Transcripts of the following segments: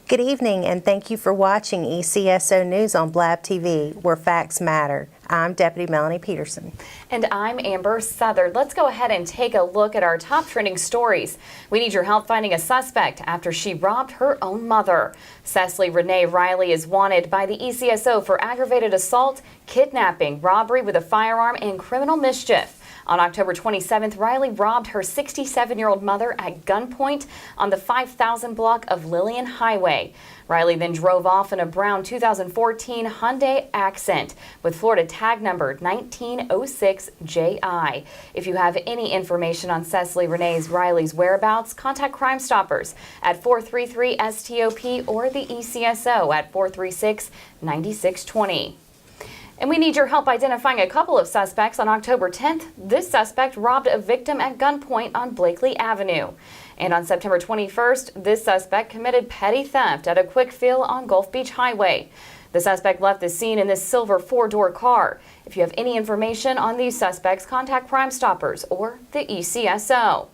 Good evening, and thank you for watching ECSO News on Blab TV, where facts matter. I'm Deputy Melanie Peterson. And I'm Amber Southard. Let's go ahead and take a look at our top trending stories. We need your help finding a suspect after she robbed her own mother. Cecily Renee Riley is wanted by the ECSO for aggravated assault, kidnapping, robbery with a firearm, and criminal mischief. On October 27th, Riley robbed her 67-year-old mother at gunpoint on the 5000 block of Lillian Highway. Riley then drove off in a brown 2014 Hyundai Accent with Florida tag number 1906JI. If you have any information on Cecily Renee Riley's whereabouts, contact Crimestoppers at 433-STOP or the ECSO at 436-9620. And we need your help identifying a couple of suspects. On October 10th, this suspect robbed a victim at gunpoint on Blakely Avenue. And on September 21st, this suspect committed petty theft at a quick fill on Gulf Beach Highway. The suspect left the scene in this silver 4-door car. If you have any information on these suspects, contact Crimestoppers or the ECSO.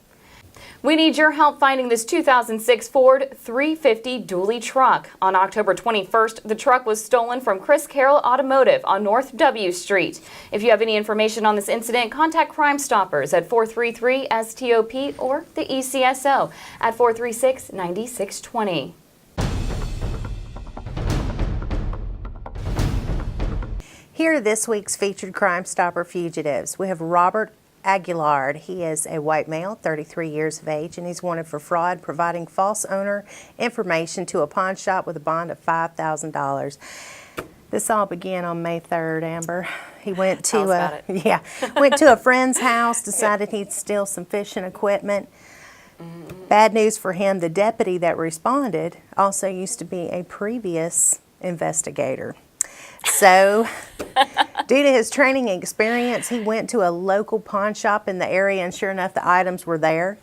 We need your help finding this 2006 Ford 350 dually truck. On October 21st, the truck was stolen from Chris Carroll Automotive on North W Street. If you have any information on this incident, contact Crimestoppers at 433-STOP or the ECSO at 436-9620. Here are this week's featured Crime Stopper fugitives. We have Robert Aguilar. He is a white male, 33 years of age, and he's wanted for fraud, providing false owner information to a pawn shop with a bond of $5,000. This all began on May 3rd, Amber. He went to went to a friend's house, decided he'd steal some fishing equipment. Bad news for him, the deputy that responded also used to be a previous investigator. So, due to his training and experience, he went to a local pawn shop in the area, and sure enough, the items were there.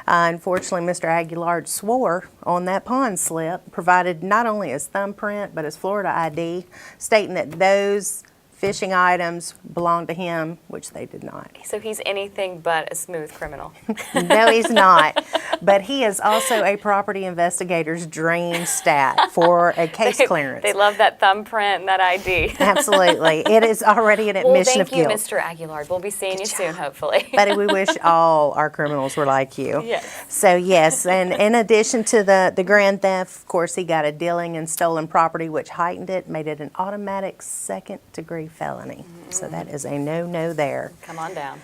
Unfortunately, Mr. Aguilar swore on that pawn slip, provided not only his thumbprint, but his Florida ID, stating that those fishing items belonged to him, which they did not. So he's anything but a smooth criminal. No, he's not. But he is also a property investigator's dream stat for a case clearance. They love that thumbprint and that ID. Absolutely. It is already an admission of guilt. Well, thank you, Mr. Aguilar. We'll be seeing you soon, hopefully. Buddy, we wish all our criminals were like you. Yes. So, yes, and in addition to the grand theft, of course, he got a dealing in stolen property, which heightened it, made it an automatic second-degree felony. So that is a no-no there. Come on down.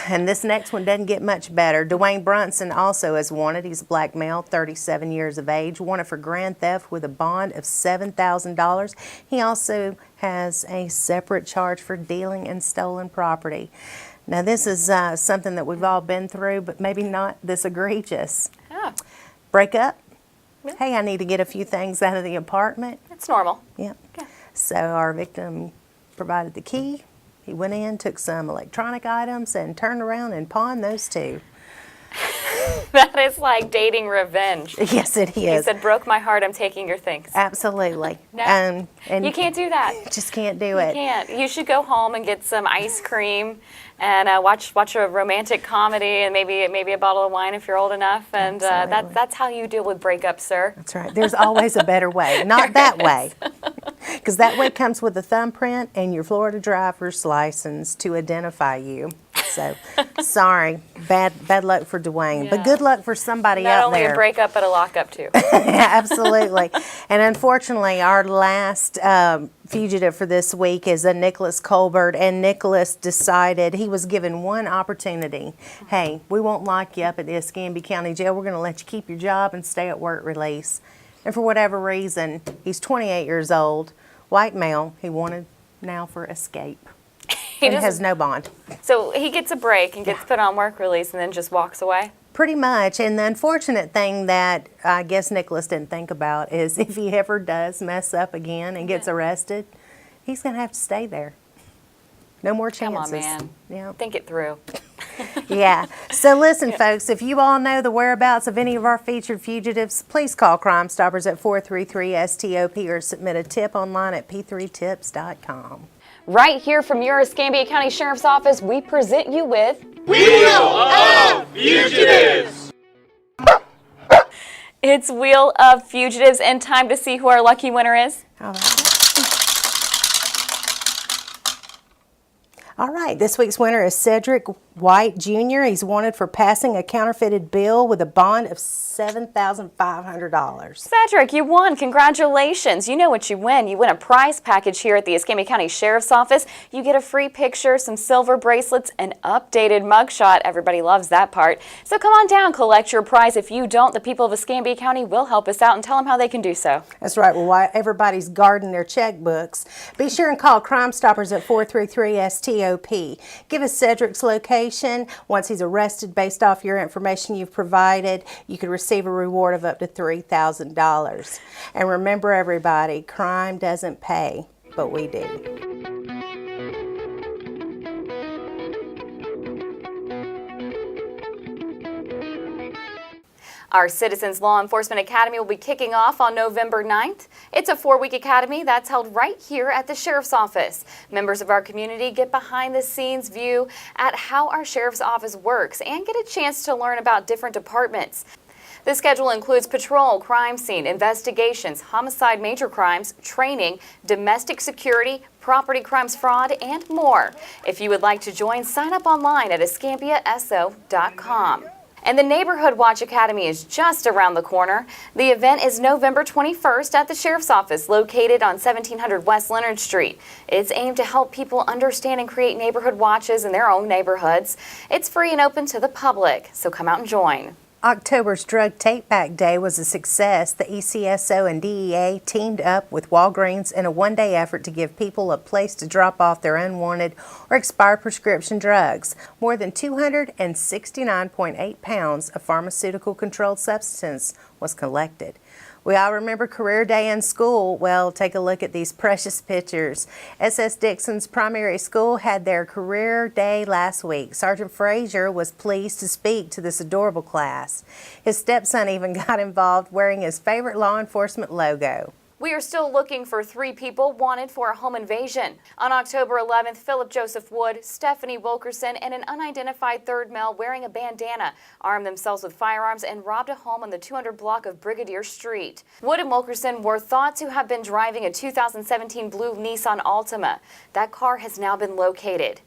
And this next one doesn't get much better. Dwayne Brunson also is wanted. He's a black male, 37 years of age, wanted for grand theft with a bond of $7,000. He also has a separate charge for dealing in stolen property. Now, this is something that we've all been through, but maybe not this egregious. Oh. Break up. Yeah. Hey, I need to get a few things out of the apartment. It's normal. Yeah. Yeah. So our victim provided the key. He went in, took some electronic items, and turned around and pawned those too. That is like dating revenge. Yes, it is. He said, broke my heart, I'm taking your things. Absolutely. No, and you can't do that. Just can't do it. You can't. You should go home and get some ice cream and watch a romantic comedy and maybe a bottle of wine if you're old enough. And that's how you deal with breakups, sir. That's right. There's always a better way. Not that way. Because that way comes with a thumbprint and your Florida driver's license to identify you. So, sorry. Bad luck for Dwayne. Yeah. But good luck for somebody Not out only there. a breakup, but a lockup, too. Absolutely. And unfortunately, our last fugitive for this week is a Nicholas Colbert. And Nicholas decided he was given one opportunity. Hey, we won't lock you up at the Escambia County Jail. We're going to let you keep your job and stay at work release. And for whatever reason, he's 28 years old, white male. He wanted now for escape. He has no bond. So he gets a break and gets put on work release and then just walks away? Pretty much. And the unfortunate thing that I guess Nicholas didn't think about is if he ever does mess up again and gets arrested, he's going to have to stay there. No more chances. Come on, man. Yeah. Think it through. Yeah. So listen, folks, if you all know the whereabouts of any of our featured fugitives, please call Crimestoppers at 433-STOP or submit a tip online at p3tips.com. Right here from your Escambia County Sheriff's Office, we present you with Wheel of Fugitives! It's Wheel of Fugitives, and time to see who our lucky winner is. All right, this week's winner is Cedric White Jr. He's wanted for passing a counterfeited bill with a bond of $7,500. Cedric, you won. Congratulations. You know what you win. You win a prize package here at the Escambia County Sheriff's Office. You get a free picture, some silver bracelets, an updated mugshot. Everybody loves that part. So come on down, collect your prize. If you don't, the people of Escambia County will help us out and tell them how they can do so. That's right. Well, while everybody's guarding their checkbooks, be sure and call Crimestoppers at 433-STOP. Give us Cedric's location. Once he's arrested, based off your information you've provided, you could receive a reward of up to $3,000. And remember, everybody, crime doesn't pay, but we do. Our Citizens Law Enforcement Academy will be kicking off on November 9th. It's a 4-week academy that's held right here at the Sheriff's Office. Members of our community get behind-the-scenes view at how our Sheriff's Office works and get a chance to learn about different departments. The schedule includes patrol, crime scene, investigations, homicide, major crimes, training, domestic security, property crimes, fraud, and more. If you would like to join, sign up online at escambiaso.com. And the Neighborhood Watch Academy is just around the corner. The event is November 21st at the Sheriff's Office, located on 1700 West Leonard Street. It's aimed to help people understand and create neighborhood watches in their own neighborhoods. It's free and open to the public, so come out and join. October's Drug Take-Back Day was a success. The ECSO and DEA teamed up with Walgreens in a one-day effort to give people a place to drop off their unwanted or expired prescription drugs. More than 269.8 pounds of pharmaceutical-controlled substance was collected. We all remember Career Day in school. Well, take a look at these precious pictures. SS Dixon's primary school had their Career Day last week. Sergeant Frazier was pleased to speak to this adorable class. His stepson even got involved, wearing his favorite law enforcement logo. We are still looking for 3 people wanted for a home invasion. On October 11th, Philip Joseph Wood, Stephanie Wilkerson, and an unidentified third male wearing a bandana armed themselves with firearms and robbed a home on the 200 block of Brigadier Street. Wood and Wilkerson were thought to have been driving a 2017 blue Nissan Altima. That car has now been located.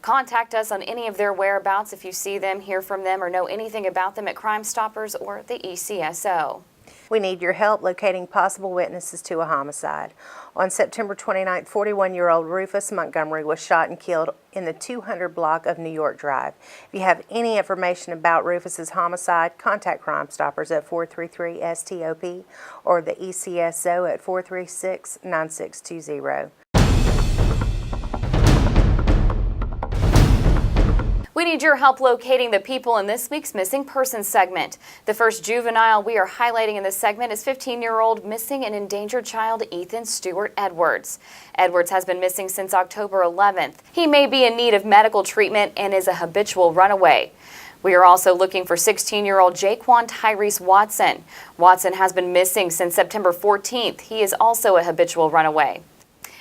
Contact us on any of their whereabouts if you see them, hear from them, or know anything about them at Crimestoppers or the ECSO. We need your help locating possible witnesses to a homicide. On September 29th, 41-year-old Rufus Montgomery was shot and killed in the 200 block of New York Drive. If you have any information about Rufus's homicide, contact Crimestoppers at 433-STOP or the ECSO at 436-9620. We need your help locating the people in this week's Missing Persons segment. The first juvenile we are highlighting in this segment is 15-year-old missing and endangered child Ethan Stewart Edwards. Edwards has been missing since October 11th. He may be in need of medical treatment and is a habitual runaway. We are also looking for 16-year-old Jaquan Tyrese Watson. Watson has been missing since September 14th. He is also a habitual runaway.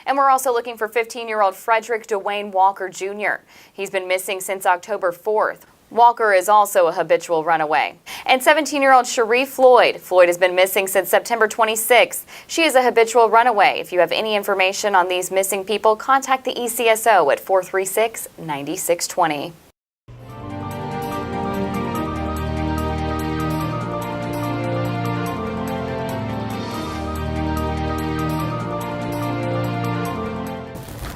And we're also looking for 15-year-old Frederick Dwayne Walker Jr. He's been missing since October 4th. Walker is also a habitual runaway. And 17-year-old Cherie Floyd. Floyd has been missing since September 26th. She is a habitual runaway. If you have any information on these missing people, contact the ECSO at 436-9620.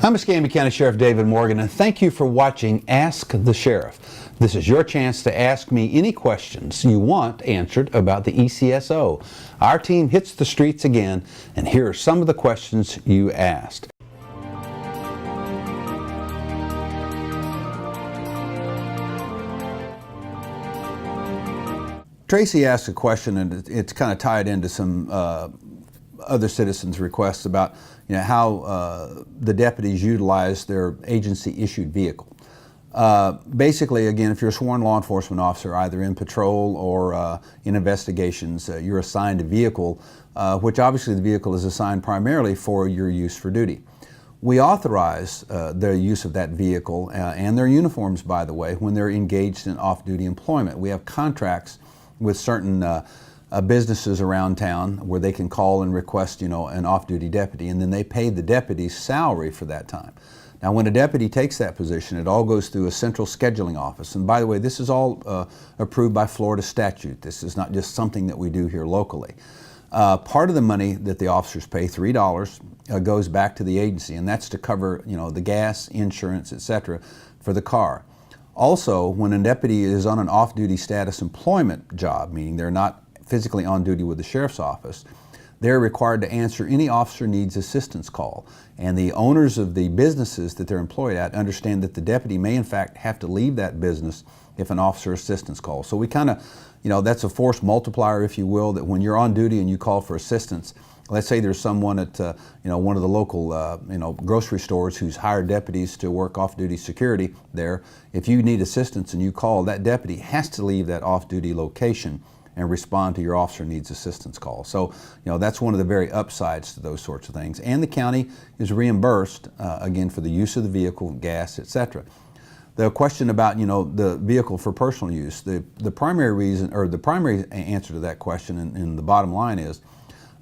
I'm Escambia County Sheriff David Morgan, and thank you for watching Ask the Sheriff. This is your chance to ask me any questions you want answered about the ECSO. Our team hits the streets again, and here are some of the questions you asked. Tracy asked a question, and it's kind of tied into some other citizens' requests about how the deputies utilize their agency-issued vehicle. Basically, again, if you're a sworn law enforcement officer, either in patrol or in investigations, you're assigned a vehicle, which obviously the vehicle is assigned primarily for your use for duty. We authorize their use of that vehicle and their uniforms, by the way, when they're engaged in off-duty employment. We have contracts with certain businesses around town where they can call and request, an off-duty deputy, and then they pay the deputy's salary for that time. Now, when a deputy takes that position, it all goes through a central scheduling office. And by the way, this is all approved by Florida statute. This is not just something that we do here locally. Part of the money that the officers pay, $3, goes back to the agency, and that's to cover, the gas, insurance, etc., for the car. Also, when a deputy is on an off-duty status employment job, meaning they're not physically on duty with the sheriff's office, they're required to answer any officer needs assistance call. And the owners of the businesses that they're employed at understand that the deputy may in fact have to leave that business if an officer assistance calls. So we kind of, that's a force multiplier, if you will, that when you're on duty and you call for assistance, let's say there's someone at one of the local grocery stores who's hired deputies to work off-duty security there. If you need assistance and you call, that deputy has to leave that off-duty location and respond to your officer needs assistance call. So, that's one of the very upsides to those sorts of things. And the county is reimbursed, again, for the use of the vehicle, gas, etc. The question about, the vehicle for personal use, the primary reason, or the primary answer to that question in the bottom line is,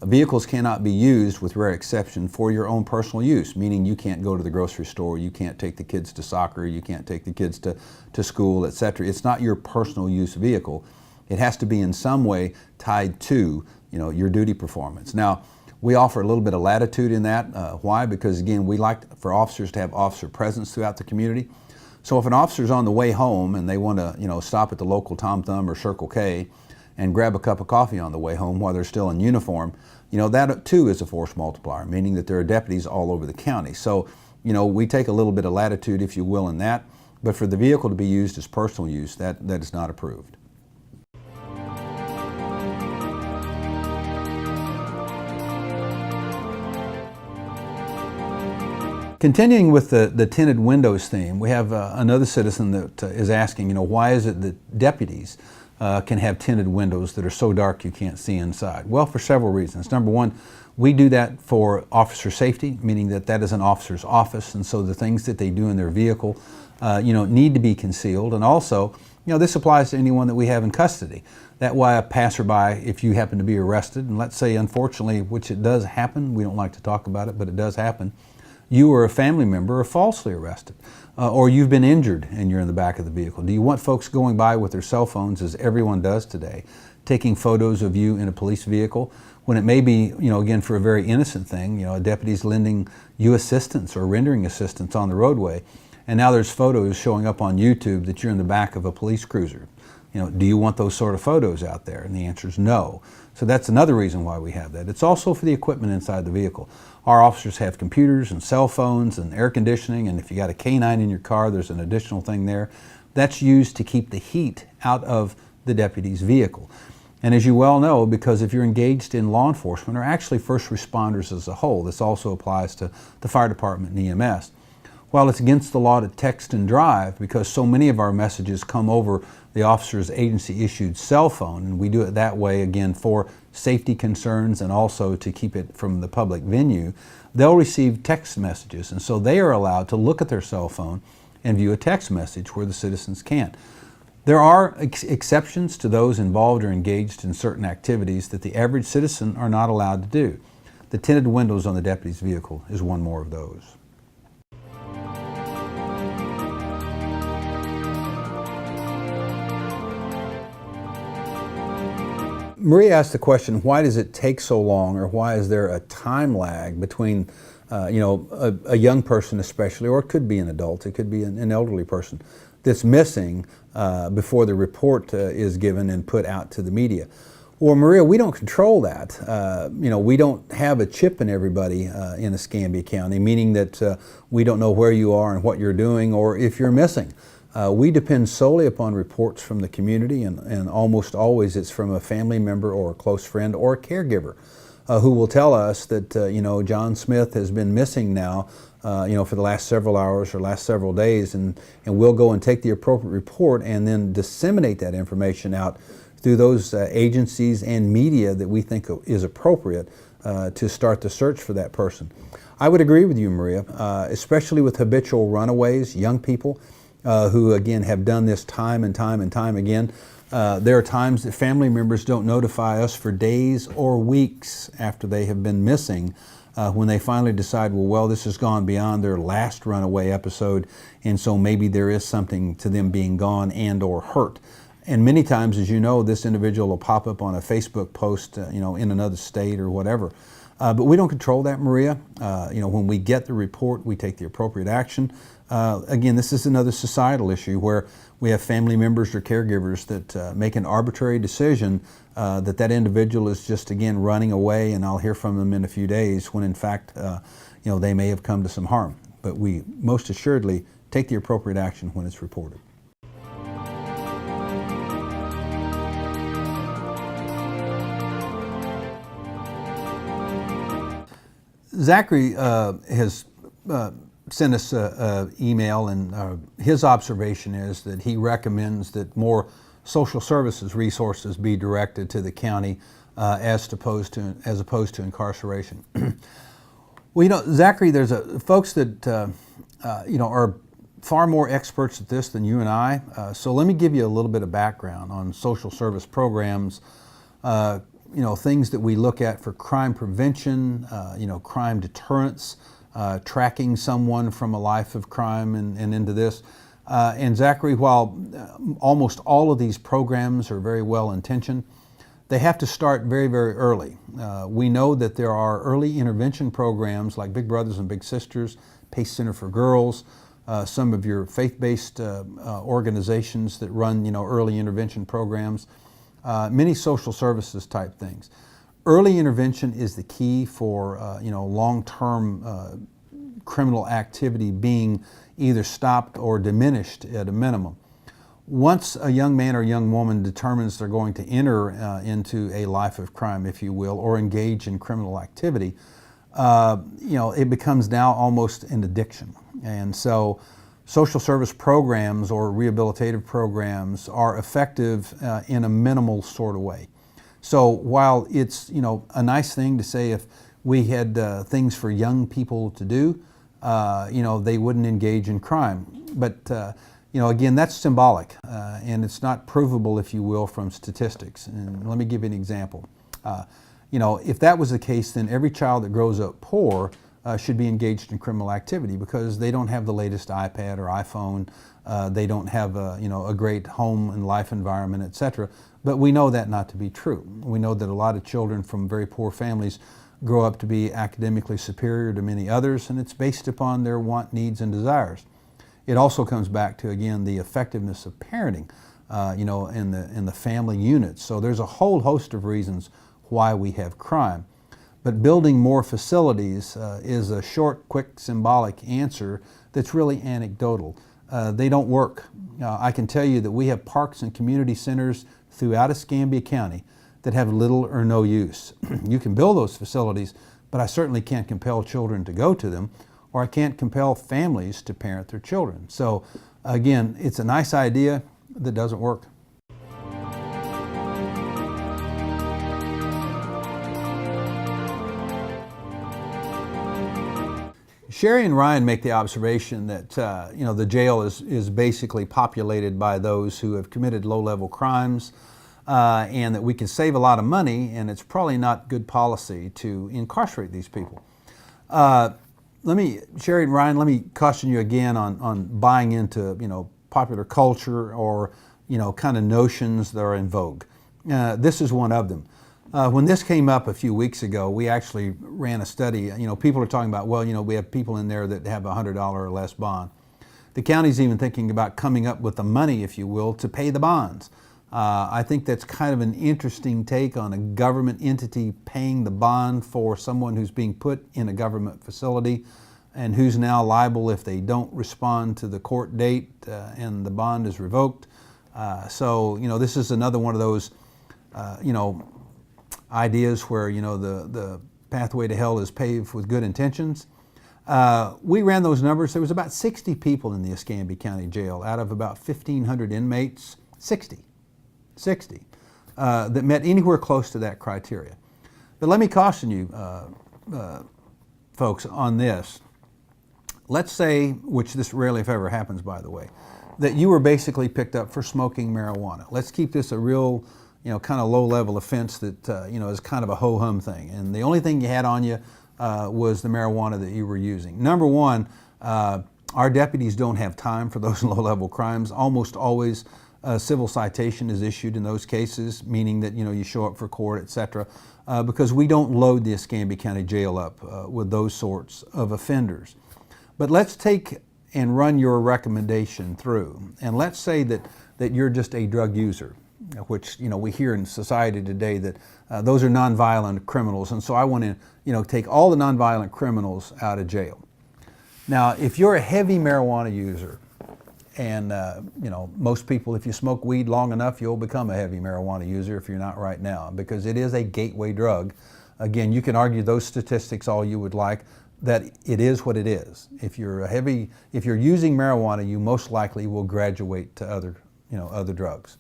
vehicles cannot be used, with rare exception, for your own personal use, meaning you can't go to the grocery store, you can't take the kids to soccer, you can't take the kids to school, etc. It's not your personal use vehicle. It has to be in some way tied to, your duty performance. Now, we offer a little bit of latitude in that. Why? Because again, we like for officers to have officer presence throughout the community. So if an officer's on the way home and they want to, stop at the local Tom Thumb or Circle K and grab a cup of coffee on the way home while they're still in uniform, that too is a force multiplier, meaning that there are deputies all over the county. So, we take a little bit of latitude, if you will, in that. But for the vehicle to be used as personal use, that is not approved. Continuing with the tinted windows theme, we have another citizen that is asking, why is it that deputies can have tinted windows that are so dark you can't see inside? Well, for several reasons. Number one, we do that for officer safety, meaning that is an officer's office, and so the things that they do in their vehicle, need to be concealed. And also, this applies to anyone that we have in custody. That way, a passerby, if you happen to be arrested, and let's say, unfortunately, which it does happen, we don't like to talk about it, but it does happen, you or a family member are falsely arrested, or you've been injured and you're in the back of the vehicle. Do you want folks going by with their cell phones, as everyone does today, taking photos of you in a police vehicle, when it may be, again, for a very innocent thing, a deputy's lending you assistance or rendering assistance on the roadway, and now there's photos showing up on YouTube that you're in the back of a police cruiser. Do you want those sort of photos out there? And the answer is no. So that's another reason why we have that. It's also for the equipment inside the vehicle. Our officers have computers and cell phones and air conditioning, and if you got a K9 in your car, there's an additional thing there. That's used to keep the heat out of the deputy's vehicle. And as you well know, because if you're engaged in law enforcement, or actually first responders as a whole, this also applies to the fire department and EMS. While it's against the law to text and drive, because so many of our messages come over the officer's agency-issued cell phone, and we do it that way, again, for safety concerns and also to keep it from the public venue, they'll receive text messages, and so they are allowed to look at their cell phone and view a text message where the citizens can't. There are exceptions to those involved or engaged in certain activities that the average citizen are not allowed to do. The tinted windows on the deputy's vehicle is one more of those. Maria asked the question, why does it take so long, or why is there a time lag between a young person especially, or it could be an adult, it could be an elderly person, that's missing before the report is given and put out to the media? Well, Maria, we don't control that. We don't have a chip in everybody in Escambia County, meaning that we don't know where you are and what you're doing, or if you're missing. We depend solely upon reports from the community, and almost always it's from a family member or a close friend or a caregiver who will tell us that, John Smith has been missing now, for the last several hours or last several days, and we'll go and take the appropriate report and then disseminate that information out through those agencies and media that we think is appropriate to start the search for that person. I would agree with you, Maria, especially with habitual runaways, young people, who again have done this time and time and time again. There are times that family members don't notify us for days or weeks after they have been missing, when they finally decide, well, this has gone beyond their last runaway episode, and so maybe there is something to them being gone and or hurt. And many times, as you know, this individual will pop up on a Facebook post, in another state or whatever. But we don't control that, Maria. When we get the report, we take the appropriate action. Again, this is another societal issue where we have family members or caregivers that make an arbitrary decision that individual is just, again, running away, and I'll hear from them in a few days, when in fact, they may have come to some harm. But we most assuredly take the appropriate action when it's reported. Zachary has sent us an email, and his observation is that he recommends that more social services resources be directed to the county as opposed to incarceration. Well, Zachary, there's folks that are far more experts at this than you and I. So let me give you a little bit of background on social service programs. Things that we look at for crime prevention, crime deterrence, tracking someone from a life of crime and into this. And Zachary, while almost all of these programs are very well intentioned, they have to start very, very early. We know that there are early intervention programs like Big Brothers and Big Sisters, Pace Center for Girls, some of your faith-based organizations that run early intervention programs. Many social services type things. Early intervention is the key for long-term criminal activity being either stopped or diminished at a minimum. Once a young man or young woman determines they're going to enter into a life of crime, if you will, or engage in criminal activity, it becomes now almost an addiction. And so social service programs or rehabilitative programs are effective in a minimal sort of way. So while it's a nice thing to say if we had things for young people to do, they wouldn't engage in crime. But again, that's symbolic, and it's not provable, if you will, from statistics. And let me give you an example. If that was the case, then every child that grows up poor should be engaged in criminal activity because they don't have the latest iPad or iPhone. They don't have a great home and life environment, etc. But we know that not to be true. We know that a lot of children from very poor families grow up to be academically superior to many others, and it's based upon their want, needs, and desires. It also comes back to, again, the effectiveness of parenting, in the family units. So there's a whole host of reasons why we have crime. But building more facilities is a short, quick, symbolic answer that's really anecdotal. They don't work. I can tell you that we have parks and community centers throughout Escambia County that have little or no use. You can build those facilities, but I certainly can't compel children to go to them, or I can't compel families to parent their children. So again, it's a nice idea that doesn't work. Sherry and Ryan make the observation that the jail is basically populated by those who have committed low-level crimes, and that we can save a lot of money, and it's probably not good policy to incarcerate these people. Sherry and Ryan, let me caution you again on buying into popular culture or kind of notions that are in vogue. This is one of them. When this came up a few weeks ago, we actually ran a study. People are talking about, we have people in there that have a $100 or less bond. The county's even thinking about coming up with the money, if you will, to pay the bonds. I think that's kind of an interesting take on a government entity paying the bond for someone who's being put in a government facility and who's now liable if they don't respond to the court date and the bond is revoked. So this is another one of those, ideas where the pathway to hell is paved with good intentions. We ran those numbers. There was about 60 people in the Escambia County Jail out of about 1,500 inmates. 60 that met anywhere close to that criteria. But let me caution you, folks, on this. Let's say, which this rarely if ever happens, by the way, that you were basically picked up for smoking marijuana. Let's keep this a real, kind of low-level offense that, is kind of a ho-hum thing. And the only thing you had on you was the marijuana that you were using. Number one, our deputies don't have time for those low-level crimes. Almost always a civil citation is issued in those cases, meaning that you show up for court, etc., because we don't load the Escambia County Jail up with those sorts of offenders. But let's take and run your recommendation through, and let's say that you're just a drug user, which we hear in society today that those are nonviolent criminals, and so I want to take all the nonviolent criminals out of jail. Now, if you're a heavy marijuana user, and most people, if you smoke weed long enough, you'll become a heavy marijuana user if you're not right now, because it is a gateway drug. Again, you can argue those statistics all you would like, that it is what it is. If you're using marijuana, you most likely will graduate to other drugs.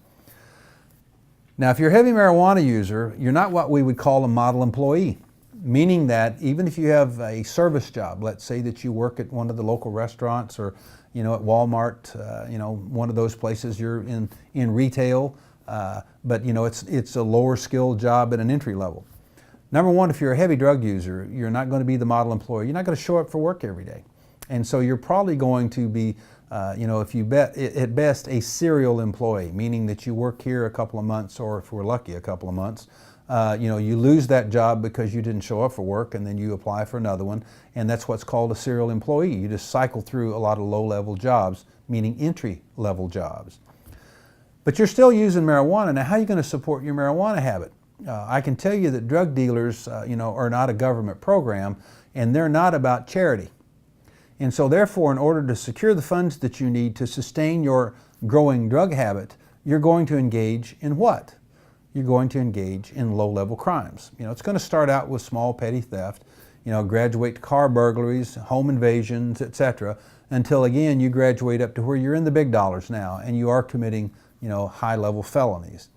Now, if you're a heavy marijuana user, you're not what we would call a model employee, meaning that even if you have a service job, let's say that you work at one of the local restaurants or at Walmart, one of those places, you're in retail, but it's a lower skilled job at an entry level. Number one, if you're a heavy drug user, you're not going to be the model employee. You're not going to show up for work every day. And so you're probably going to be, if you bet, at best, a serial employee, meaning that you work here a couple of months, or if we're lucky, a couple of months. You lose that job because you didn't show up for work, and then you apply for another one, and that's what's called a serial employee. You just cycle through a lot of low-level jobs, meaning entry-level jobs. But you're still using marijuana. Now, how are you going to support your marijuana habit? I can tell you that drug dealers, are not a government program, and they're not about charity. And so therefore, in order to secure the funds that you need to sustain your growing drug habit, you're going to engage in what? You're going to engage in low-level crimes. It's going to start out with small petty theft, graduate to car burglaries, home invasions, etc., until again you graduate up to where you're in the big dollars now and you are committing, high-level felonies.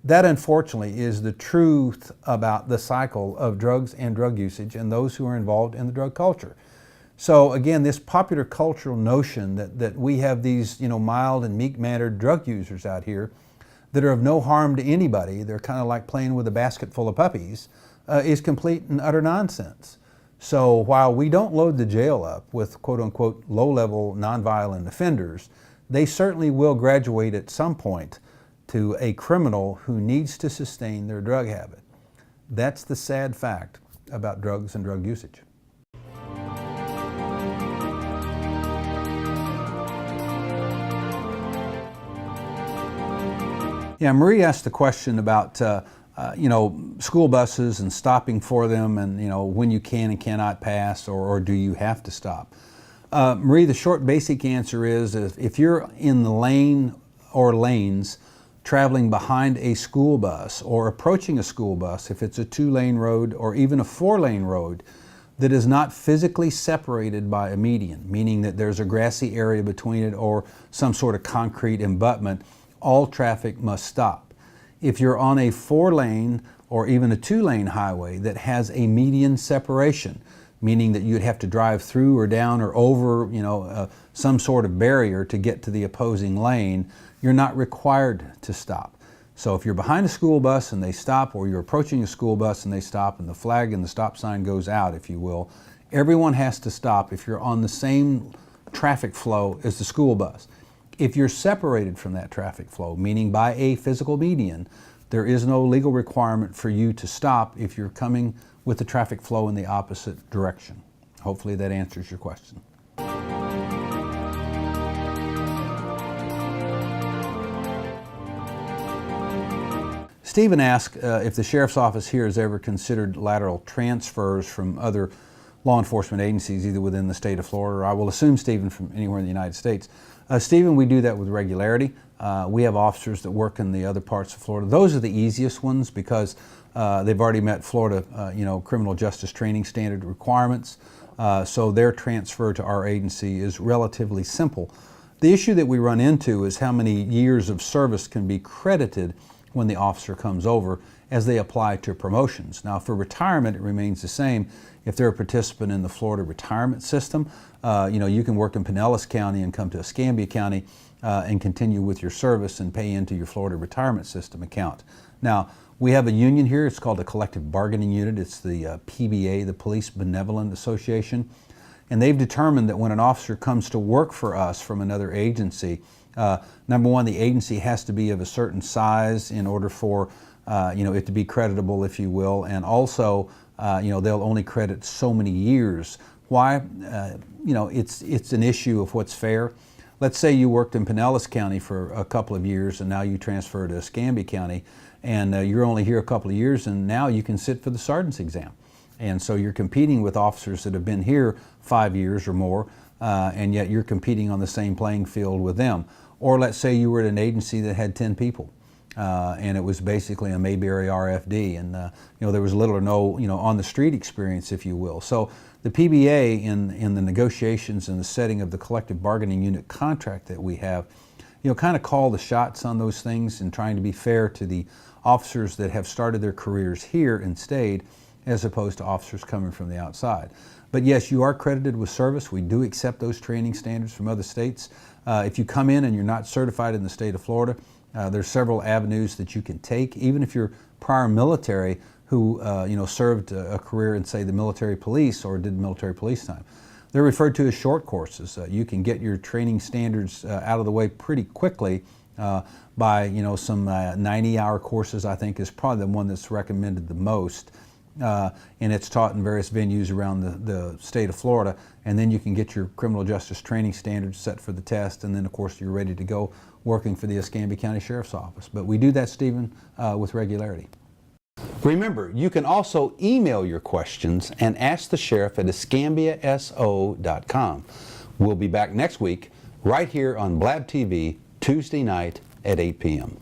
That, unfortunately, is the truth about the cycle of drugs and drug usage and those who are involved in the drug culture. So again, this popular cultural notion that we have these, mild and meek-mannered drug users out here that are of no harm to anybody, they're kind of like playing with a basket full of puppies, is complete and utter nonsense. So while we don't load the jail up with quote-unquote low-level nonviolent offenders, they certainly will graduate at some point to a criminal who needs to sustain their drug habit. That's the sad fact about drugs and drug usage. Yeah, Marie asked a question about school buses and stopping for them, and when you can and cannot pass, or do you have to stop? Marie, the short basic answer is if you're in the lane or lanes traveling behind a school bus or approaching a school bus, if it's a 2-lane road or even a 4-lane road that is not physically separated by a median, meaning that there's a grassy area between it or some sort of concrete abutment, all traffic must stop. If you're on a 4-lane or even a 2-lane highway that has a median separation, meaning that you'd have to drive through or down or over some sort of barrier to get to the opposing lane, you're not required to stop. So if you're behind a school bus and they stop, or you're approaching a school bus and they stop and the flag and the stop sign goes out, if you will, everyone has to stop if you're on the same traffic flow as the school bus. If you're separated from that traffic flow, meaning by a physical median, there is no legal requirement for you to stop if you're coming with the traffic flow in the opposite direction. Hopefully that answers your question. Stephen asked if the Sheriff's Office here has ever considered lateral transfers from other law enforcement agencies, either within the state of Florida, or I will assume, Stephen, from anywhere in the United States. Stephen, we do that with regularity. We have officers that work in the other parts of Florida. Those are the easiest ones because they've already met Florida, criminal justice training standard requirements. So their transfer to our agency is relatively simple. The issue that we run into is how many years of service can be credited when the officer comes over as they apply to promotions. Now, for retirement, it remains the same. If they're a participant in the Florida retirement system, you can work in Pinellas County and come to Escambia County and continue with your service and pay into your Florida Retirement System account. Now, we have a union here. It's called the Collective Bargaining Unit. It's the PBA, the Police Benevolent Association. And they've determined that when an officer comes to work for us from another agency, number one, the agency has to be of a certain size in order for it to be creditable, if you will, and also they'll only credit so many years. Why? It's an issue of what's fair. Let's say you worked in Pinellas County for a couple of years and now you transfer to Escambia County, and you're only here a couple of years, and now you can sit for the sergeant's exam. And so you're competing with officers that have been here 5 years or more, and yet you're competing on the same playing field with them. Or let's say you were at an agency that had 10 people, and it was basically a Mayberry RFD, and there was little or no on the street experience, if you will. So the PBA in the negotiations and the setting of the collective bargaining unit contract that we have, kind of call the shots on those things and trying to be fair to the officers that have started their careers here and stayed, as opposed to officers coming from the outside. But yes, you are credited with service. We do accept those training standards from other states. If you come in and you're not certified in the state of Florida, there's several avenues that you can take, even if you're prior military who served a career in, say, the military police or did military police time. They're referred to as short courses. You can get your training standards out of the way pretty quickly by some 90-hour courses. I think is probably the one that's recommended the most. And it's taught in various venues around the state of Florida, and then you can get your criminal justice training standards set for the test, and then of course you're ready to go working for the Escambia County Sheriff's Office. But we do that, Stephen, with regularity. Remember, you can also email your questions and ask the sheriff at escambiaso.com. We'll be back next week right here on Blab TV Tuesday night at 8 p.m.